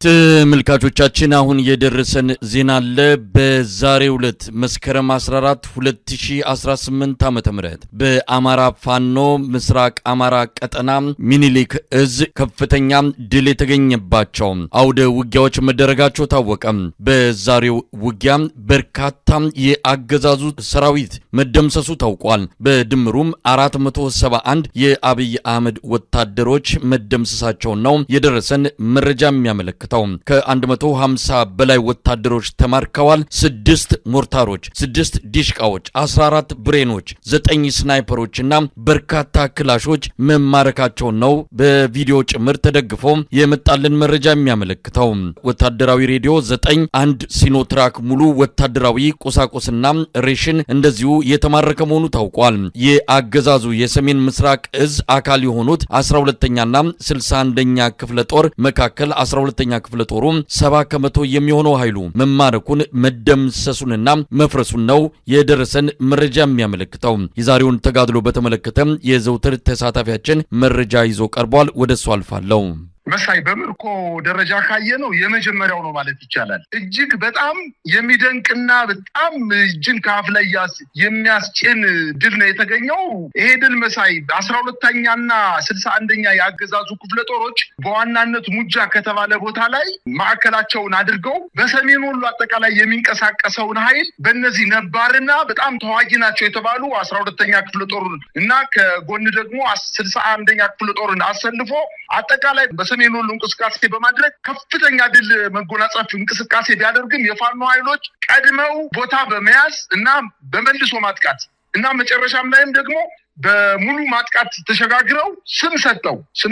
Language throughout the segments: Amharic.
ተመልካቾቻችን አሁን የደረሰን ዜና አለ። በዛሬው ዕለት መስከረም 14 2018 ዓ.ም በአማራ ፋኖ ምስራቅ አማራ ቀጠና ሚኒሊክ እዝ ከፍተኛ ድል የተገኘባቸው አውደ ውጊያዎች መደረጋቸው ታወቀ። በዛሬው ውጊያ በርካታ የአገዛዙ ሰራዊት መደምሰሱ ታውቋል። በድምሩም 471 የአብይ አህመድ ወታደሮች መደምሰሳቸው ነው የደረሰን መረጃ የሚያመለክተው። ከ150 በላይ ወታደሮች ተማርከዋል። 6 ሞርታሮች፣ 6 ዲሽቃዎች፣ 14 ብሬኖች፣ 9 ስናይፐሮችና በርካታ ክላሾች መማረካቸው ነው በቪዲዮ ጭምር ተደግፎ የመጣልን መረጃ የሚያመለክተው። ወታደራዊ ሬዲዮ 9 አንድ ሲኖትራክ ሙሉ ወታደራዊ ቁሳቁስና ሬሽን እንደዚሁ የተማረከ መሆኑ ታውቋል። የአገዛዙ የሰሜን ምስራቅ እዝ አካል የሆኑት 12ኛና 61ኛ ክፍለ ጦር መካከል 12ኛ ክፍለ ጦሩ 70 ከመቶ የሚሆነው ኃይሉ መማረኩን መደምሰሱንና መፍረሱን ነው የደረሰን መረጃ የሚያመለክተው። የዛሬውን ተጋድሎ በተመለከተ የዘውትር ተሳታፊያችን መረጃ ይዞ ቀርቧል። ወደሱ አልፋለሁ። መሳይ በምርኮ ደረጃ ካየነው የመጀመሪያው ነው ማለት ይቻላል። እጅግ በጣም የሚደንቅና በጣም እጅን ከአፍ ላይ የሚያስጭን ድል ነው የተገኘው። ይሄ ድል መሳይ 12ኛና 61ኛ የአገዛዙ ክፍለ ጦሮች በዋናነት ሙጃ ከተባለ ቦታ ላይ ማዕከላቸውን አድርገው በሰሜን ወሎ አጠቃላይ የሚንቀሳቀሰውን ኃይል በእነዚህ ነባርና በጣም ተዋጊ ናቸው የተባሉ 12ኛ ክፍለ ጦር እና ከጎን ደግሞ 61ኛ ክፍለ ጦርን አሰልፎ አጠቃላይ ሰሜን ወሎ እንቅስቃሴ በማድረግ ከፍተኛ ድል መጎናጸፍ እንቅስቃሴ ቢያደርግም የፋኖ ኃይሎች ቀድመው ቦታ በመያዝ እና በመልሶ ማጥቃት እና መጨረሻም ላይም ደግሞ በሙሉ ማጥቃት ተሸጋግረው ስም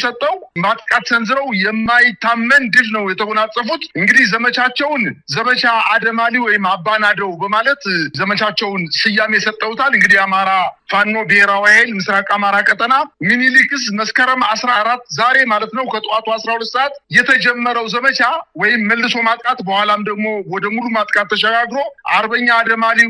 ሰጠው ማጥቃት ሰንዝረው የማይታመን ድል ነው የተጎናጸፉት። እንግዲህ ዘመቻቸውን ዘመቻ አደማሊ ወይም አባናደው በማለት ዘመቻቸውን ስያሜ ሰጠውታል። እንግዲህ አማራ ፋኖ ብሔራዊ ኃይል ምስራቅ አማራ ቀጠና ሚኒሊክስ መስከረም 14 ዛሬ ማለት ነው ከጧቱ 12 ሰዓት የተጀመረው ዘመቻ ወይም መልሶ ማጥቃት በኋላም ደግሞ ወደ ሙሉ ማጥቃት ተሸጋግሮ አርበኛ አደማሊ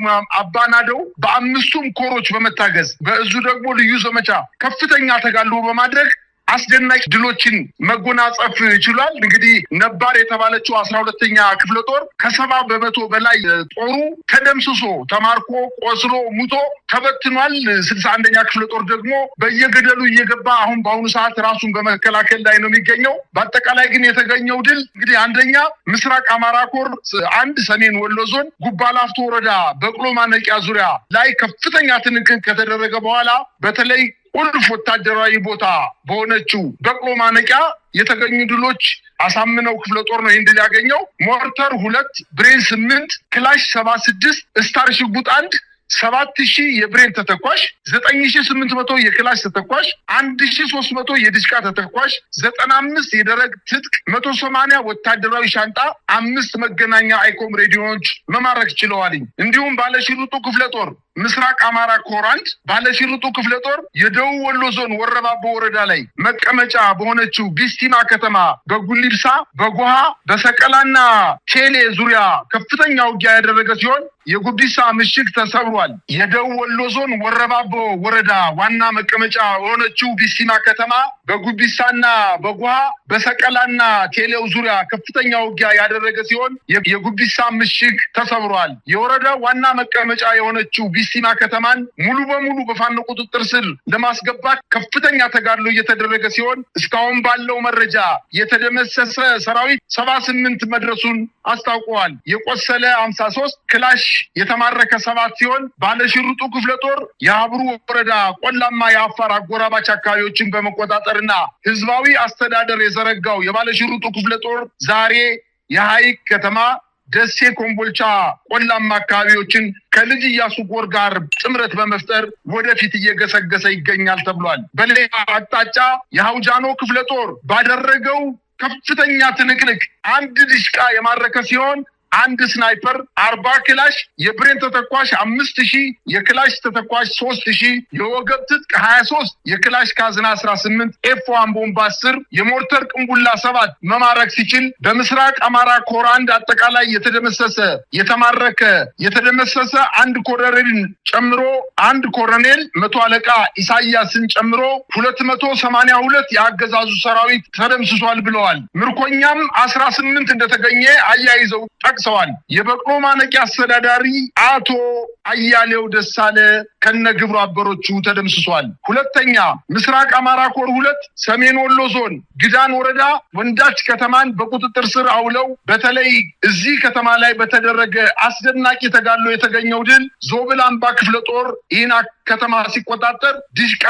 አባናደው በአምስቱም ኮሮች በመታገዝ በእዙ ደግሞ ልዩ ዘመቻ ከፍተኛ ተጋድሎ በማድረግ አስደናቂ ድሎችን መጎናጸፍ ይችላል። እንግዲህ ነባር የተባለችው 12ኛ ክፍለ ጦር ከ70 በመቶ በላይ ጦሩ ተደምስሶ ተማርኮ ቆስሎ ሙቶ ተበትኗል። 61ኛ ክፍለ ጦር ደግሞ በየገደሉ እየገባ አሁን በአሁኑ ሰዓት ራሱን በመከላከል ላይ ነው የሚገኘው። በአጠቃላይ ግን የተገኘው ድል እንግዲህ አንደኛ ምስራቅ አማራ ኮር 1 ሰሜን ወሎ ዞን ጉባላፍቶ ወረዳ በቅሎ ማነቂያ ዙሪያ ላይ ከፍተኛ ትንቅንቅ ከተደረገ በኋላ በተለይ ቁልፍ ወታደራዊ ቦታ በሆነችው በቅሎ ማነቂያ የተገኙ ድሎች አሳምነው ክፍለ ጦር ነው እንድል ያገኘው። ሞርተር 2 ብሬን 8 ክላሽ 76 ስታር ሽጉጥ 1 7000 የብሬን ተተኳሽ 9800 የክላሽ ተተኳሽ 1300 የዲሽቃ ተተኳሽ 95 የደረቅ ትጥቅ 180 ወታደራዊ ሻንጣ 5 መገናኛ አይኮም ሬዲዮዎች መማረክ ችለዋል። እንዲሁም ባለሽሩጡ ክፍለ ጦር ምስራቅ አማራ ኮር 1 ባለሽሩጡ ክፍለ ጦር የደቡብ ወሎ ዞን ወረባቦ ወረዳ ላይ መቀመጫ በሆነችው ቢስቲማ ከተማ በጉሊብሳ በጎሃ በሰቀላና ቴሌ ዙሪያ ከፍተኛ ውጊያ ያደረገ ሲሆን የጉዲሳ ምሽግ ተሰብሯል። የደቡብ ወሎ ዞን ወረባቦ ወረዳ ዋና መቀመጫ በሆነችው ቢስቲማ ከተማ በጉዲሳና በጎሃ በሰቀላና ቴሌው ዙሪያ ከፍተኛ ውጊያ ያደረገ ሲሆን የጉዲሳ ምሽግ ተሰብሯል። የወረዳው ዋና መቀመጫ የሆነችው ቢስቲማ ከተማን ሙሉ በሙሉ በፋኖ ቁጥጥር ስር ለማስገባት ከፍተኛ ተጋድሎ እየተደረገ ሲሆን እስካሁን ባለው መረጃ የተደመሰሰ ሰራዊት 78 መድረሱን አስታውቀዋል። የቆሰለ 53 ክላሽ የተማረከ 7 ሲሆን ባለሽሩጡ ክፍለ ጦር የሀብሩ ወረዳ ቆላማ የአፋር አጎራባች አካባቢዎችን በመቆጣጠርና ህዝባዊ አስተዳደር የዘረጋው የባለሽሩጡ ክፍለ ጦር ዛሬ የሐይቅ ከተማ ደሴ ኮምቦልቻ ቆላማ አካባቢዎችን ከልጅ ኢያሱ ጎር ጋር ጥምረት በመፍጠር ወደፊት እየገሰገሰ ይገኛል ተብሏል። በሌላ አቅጣጫ የሐውጃኖ ክፍለ ጦር ባደረገው ከፍተኛ ትንቅንቅ 1 ዲሽቃ የማረከ ሲሆን 1 ስናይፐር 40 ክላሽ የብሬን ተተኳሽ 5000 የክላሽ ተተኳሽ 3000 የወገብ ትጥቅ 23 የክላሽ ካዝና 18 ኤፍ1 ቦምብ 10 የሞርተር ቅንቡላ 7 መማረክ ሲችል በምስራቅ አማራ ኮር 1 አጠቃላይ የተደመሰሰ አንድ ኮሎኔልን ጨምሮ አንድ ኮሎኔል 100 አለቃ ኢሳያስን ጨምሮ 282 የአገዛዙ ሰራዊት ተደምስሷል ብለዋል። ምርኮኛም 18 እንደተገኘ አያይዘው ጠቅሰዋል። የበቅሎ ማነቂያ አስተዳዳሪ አቶ አያሌው ደሳለ ከነግብሩ አበሮቹ ተደምስሷል። ሁለተኛ ምስራቅ አማራ ኮር 2 ሰሜን ወሎ ዞን ግዳን ወረዳ ወንዳች ከተማን በቁጥጥር ስር አውለው በተለይ እዚህ ከተማ ላይ በተደረገ አስደናቂ ተጋድሎ የተገኘው ድል ዞብል አምባ ክፍለ ጦር ይህን ከተማ ሲቆጣጠር ዲሽቃ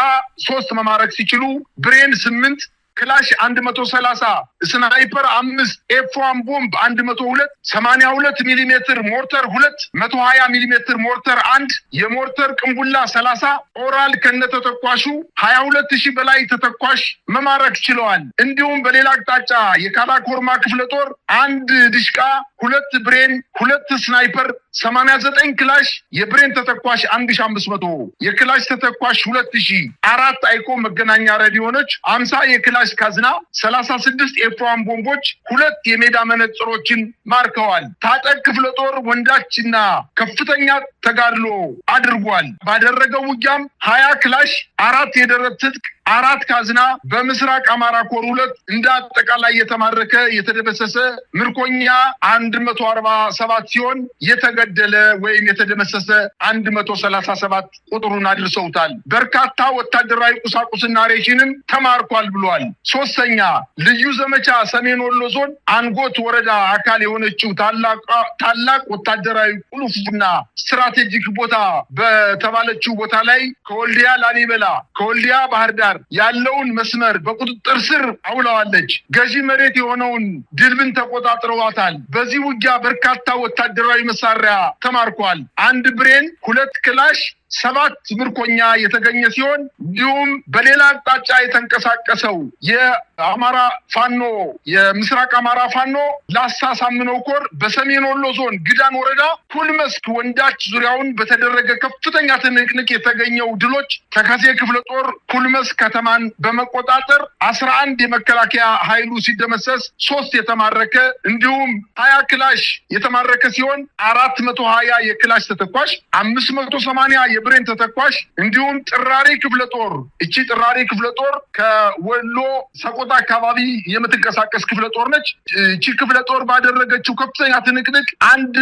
3 መማረክ ሲችሉ ብሬን 8 ክላሽ 130 ስናይፐር 5 ኤፍ1 ቦምብ 102 82 ሚሊ ሜትር ሞርተር 2 120 ሚሊ ሜትር ሞርተር 1 የሞርተር ቅንቡላ 30 ኦራል ከነተተኳሹ 22000 በላይ ተተኳሽ መማረክ ችለዋል። እንዲሁም በሌላ አቅጣጫ የካራኮርማ ክፍለ ጦር 1 ዲሽቃ 2 ብሬን 2 ስናይፐር 89 ክላሽ የብሬን ተተኳሽ 1500 የክላሽ ተተኳሽ 2000 4 አይኮ መገናኛ ሬዲዮኖች 50 የክላሽ ካዝና 36 ኤፍ1 ቦምቦች 2 የሜዳ መነጽሮችን ማርከዋል። ታጠቅ ክፍለ ጦር ወንዳችና ከፍተኛ ተጋድሎ አድርጓል። ባደረገው ውጊያም 20 ክላሽ 4 የደረት ትጥቅ 4 ካዝና በምስራቅ አማራ ኮር 2 እንደ አጠቃላይ የተማረከ የተደመሰሰ ምርኮኛ 147 ሲሆን የተገደለ ወይም የተደመሰሰ 137 ቁጥሩን አድርሰውታል። በርካታ ወታደራዊ ቁሳቁስና ሬሽንም ተማርኳል ብሏል። ሶስተኛ ልዩ ዘመቻ ሰሜን ወሎ ዞን አንጎት ወረዳ አካል የሆነችው ታላቅ ወታደራዊ ቁልፍና ስትራቴጂክ ቦታ በተባለችው ቦታ ላይ ከወልዲያ ላሊበላ ከወልዲያ ባህር ዳር ያለውን መስመር በቁጥጥር ስር አውለዋለች። ገዢ መሬት የሆነውን ድልብን ተቆጣጥረዋታል። በዚህ ውጊያ በርካታ ወታደራዊ መሳሪያ ተማርኳል። 1 ብሬን 2 ክላሽ 7 ምርኮኛ የተገኘ ሲሆን እንዲሁም በሌላ አቅጣጫ የተንቀሳቀሰው የአማራ ፋኖ የምስራቅ አማራ ፋኖ ላሳሳምነው ኮር በሰሜን ወሎ ዞን ግዳን ወረዳ ኩልመስክ ወንዳች ዙሪያውን በተደረገ ከፍተኛ ትንቅንቅ የተገኘው ድሎች ተከዜ ክፍለ ጦር ኩልመስክ ከተማን በመቆጣጠር 11 የመከላከያ ኃይሉ ሲደመሰስ 3 የተማረከ እንዲሁም 20 ክላሽ የተማረከ ሲሆን 420 የክላሽ ተተኳሽ 580 የብሬን ተተኳሽ እንዲሁም ጥራሪ ክፍለ ጦር እቺ ጥራሪ ክፍለ ጦር ከወሎ ሰቆጣ አካባቢ የምትንቀሳቀስ ክፍለ ጦር ነች። እቺ ክፍለ ጦር ባደረገችው ከፍተኛ ትንቅንቅ አንድ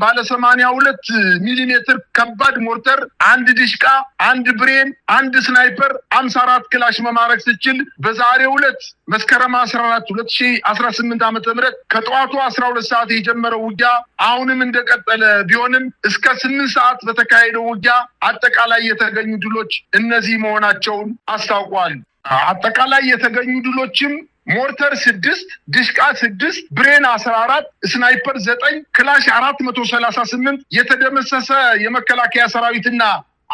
ባለ 82 ሚሊ ሜትር ከባድ ሞርተር 1 ዲሽቃ 1 ብሬን 1 ስናይፐር 54 ክላሽ መማረክ ሲችል በዛሬው ዕለት መስከረም 14 2018 ዓ.ም ከጠዋቱ 12 ሰዓት የጀመረው ውጊያ አሁንም እንደቀጠለ ቢሆንም እስከ 8 ሰዓት በተካሄደው ውጊያ አጠቃላይ የተገኙ ድሎች እነዚህ መሆናቸውን አስታውቋል። አጠቃላይ የተገኙ ድሎችም ሞርተር 6 ዲሽቃ 6 ብሬን 14 ስናይፐር 9 ክላሽ 438 የተደመሰሰ የመከላከያ ሰራዊትና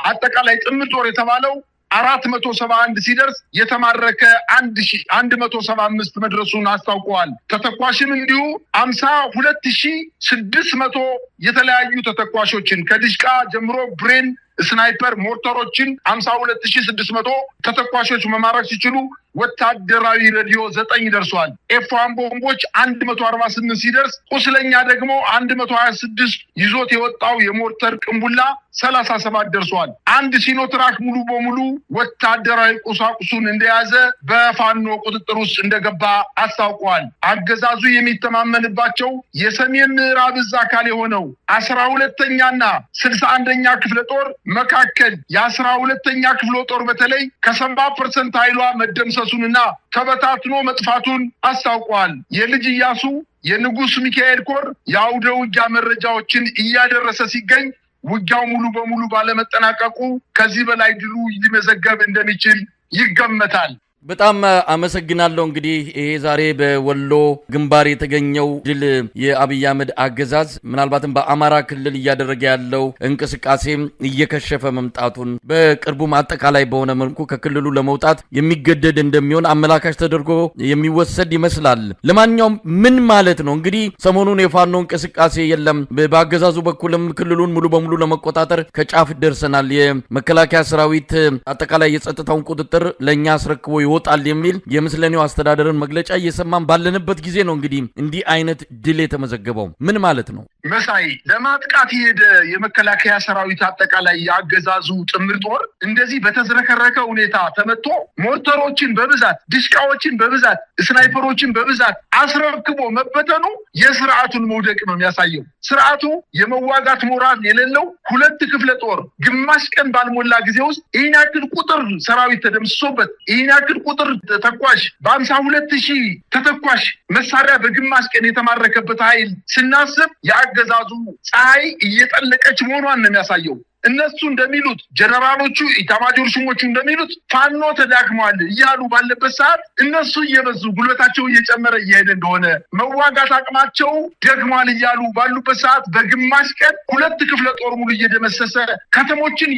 አጠቃላይ ጥምር ጦር የተባለው 471 ሲደርስ የተማረከ 1175 መድረሱን አስታውቀዋል። ተተኳሽም እንዲሁ 52600 የተለያዩ ተተኳሾችን ከዲሽቃ ጀምሮ ብሬን ስናይፐር ሞርተሮችን 52600 ተተኳሾች መማረክ ሲችሉ ወታደራዊ ሬዲዮ 9 ደርሷል። ኤፍ1 ቦምቦች 148 ሲደርስ ቁስለኛ ደግሞ 126 ይዞት የወጣው የሞርተር ቅንቡላ 37 ደርሷል። 1 ሲኖትራክ ሙሉ በሙሉ ወታደራዊ ቁሳቁሱን እንደያዘ በፋኖ ቁጥጥር ውስጥ እንደገባ አስታውቋል። አገዛዙ የሚተማመንባቸው የሰሜን ምዕራብ እዝ አካል የሆነው 12ኛና 61ኛ ክፍለ ጦር መካከል የ12ኛ ክፍለ ጦር በተለይ ከ70% ኃይሏ መደምሰሱንና ተበታትኖ መጥፋቱን አስታውቋል። የልጅ ኢያሱ የንጉስ ሚካኤል ኮር የአውደ ውጊያ መረጃዎችን እያደረሰ ሲገኝ ውጊያው ሙሉ በሙሉ ባለመጠናቀቁ ከዚህ በላይ ድሉ ሊመዘገብ እንደሚችል ይገመታል። በጣም አመሰግናለሁ። እንግዲህ ይሄ ዛሬ በወሎ ግንባር የተገኘው ድል የአብይ አህመድ አገዛዝ ምናልባትም በአማራ ክልል እያደረገ ያለው እንቅስቃሴ እየከሸፈ መምጣቱን በቅርቡም አጠቃላይ በሆነ መልኩ ከክልሉ ለመውጣት የሚገደድ እንደሚሆን አመላካች ተደርጎ የሚወሰድ ይመስላል። ለማንኛውም ምን ማለት ነው? እንግዲህ ሰሞኑን የፋኖ እንቅስቃሴ የለም፣ በአገዛዙ በኩልም ክልሉን ሙሉ በሙሉ ለመቆጣጠር ከጫፍ ደርሰናል፣ የመከላከያ ሰራዊት አጠቃላይ የጸጥታውን ቁጥጥር ለኛ አስረክቦ ይወጣል የሚል የምስለኔው አስተዳደርን መግለጫ እየሰማን ባለንበት ጊዜ ነው እንግዲህ እንዲህ አይነት ድል የተመዘገበው። ምን ማለት ነው? መሳይ ለማጥቃት የሄደ የመከላከያ ሰራዊት አጠቃላይ ያገዛዙ ጥምር ጦር እንደዚህ በተዝረከረከ ሁኔታ ተመቶ ሞርተሮችን በብዛት ድሽቃዎችን በብዛት ስናይፐሮችን በብዛት አስረክቦ መበተኑ የስርዓቱን መውደቅ ነው የሚያሳየው። ስርዓቱ የመዋጋት ሞራል የሌለው ሁለት ክፍለ ጦር ግማሽ ቀን ባልሞላ ጊዜ ውስጥ ይህን ያክል ቁጥር ሰራዊት ተደምስሶበት ይህን ያክል ቁጥር ተተኳሽ በ52,000 ተተኳሽ መሳሪያ በግማሽ ቀን የተማረከበት ኃይል ስናስብ የአገዛዙ ፀሐይ እየጠለቀች መሆኗን ነው የሚያሳየው። እነሱ እንደሚሉት ጀነራሎቹ ኢታማጆር ሹሞቹ እንደሚሉት ፋኖ ተዳክሟል እያሉ ባለበት ሰዓት እነሱ እየበዙ ጉልበታቸው እየጨመረ እየሄደ እንደሆነ መዋጋት አቅማቸው ደክሟል እያሉ ባሉበት ሰዓት በግማሽ ቀን ሁለት ክፍለ ጦር ሙሉ እየደመሰሰ ከተሞችን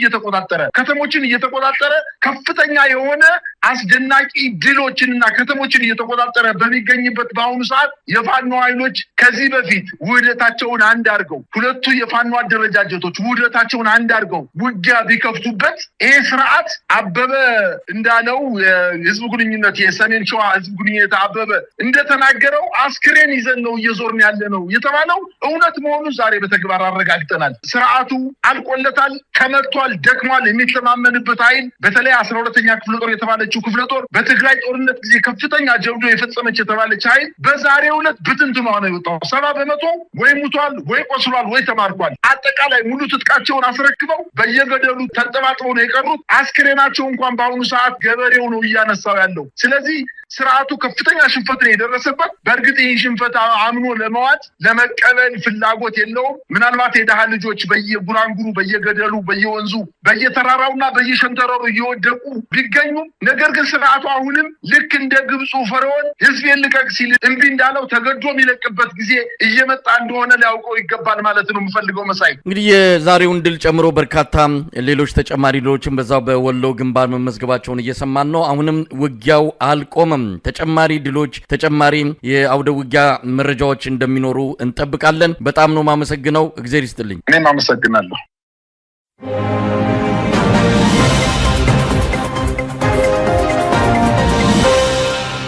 እየተቆጣጠረ ከፍተኛ የሆነ አስደናቂ ድሎችንና ከተሞችን እየተቆጣጠረ በሚገኝበት በአሁኑ ሰዓት የፋኖ ኃይሎች ከዚህ በፊት ውህደታቸውን አንድ አድርገው ሁለቱ የፋኖ አደረጃጀቶች ውህደታቸውን አንድ አድርገው ውጊያ ቢከፍቱበት ይሄ ስርዓት አበበ እንዳለው የህዝብ ግንኙነት የሰሜን ሸዋ ህዝብ ግንኙነት አበበ እንደተናገረው አስክሬን ይዘን ነው እየዞርን ያለ ነው የተባለው እውነት መሆኑን ዛሬ በተግባር አረጋግጠናል። ስርዓቱ አልቆለታል፣ ተመቷል፣ ደክሟል። የሚተማመንበት ኃይል በተለይ 12ኛ ክፍለ ጦር የተባለችው ክፍለ ጦር በትግራይ ጦርነት ጊዜ ከፍተኛ ጀብዶ የፈጸመች የተባለች ኃይል በዛሬው ዕለት ብትንትኗ ነው የወጣው። 70% ወይ ሙቷል፣ ወይ ቆስሏል፣ ወይ ተማርኳል። አጠቃላይ ሙሉ ትጥቃቸውን አስረክበው በየገደሉ ተንጠባጥበው ነው የቀሩት። አስክሬናቸው እንኳን በአሁኑ ሰዓት ገበሬው ነው እያነሳው ያለው። ስለዚህ ስርዓቱ ከፍተኛ ሽንፈት ነው የደረሰበት። በእርግጥ ይህን ሽንፈት አምኖ ለመዋጥ ለመቀበል ፍላጎት የለውም። ምናልባት የደሃ ልጆች በየጉራንጉሩ በየገደሉ በየወንዙ በየተራራውና በየሸንተረሩ እየወደቁ ቢገኙም ነገር ግን ስርዓቱ አሁንም ልክ እንደ ግብፁ ፈርዖን ህዝቤን ልቀቅ ሲል እምቢ እንዳለው ተገዶ የሚለቅበት ጊዜ እየመጣ እንደሆነ ሊያውቀው ይገባል ማለት ነው የምፈልገው። መሳይ እንግዲህ የዛሬውን ድል ጨምሮ በርካታ ሌሎች ተጨማሪ ድሎችን በዛው በወሎ ግንባር መመዝገባቸውን እየሰማን ነው። አሁንም ውጊያው አልቆመም። ተጨማሪ ድሎች፣ ተጨማሪ የአውደ ውጊያ መረጃዎች እንደሚኖሩ እንጠብቃለን። በጣም ነው ማመሰግነው። እግዚአብሔር ይስጥልኝ። እኔም አመሰግናለሁ።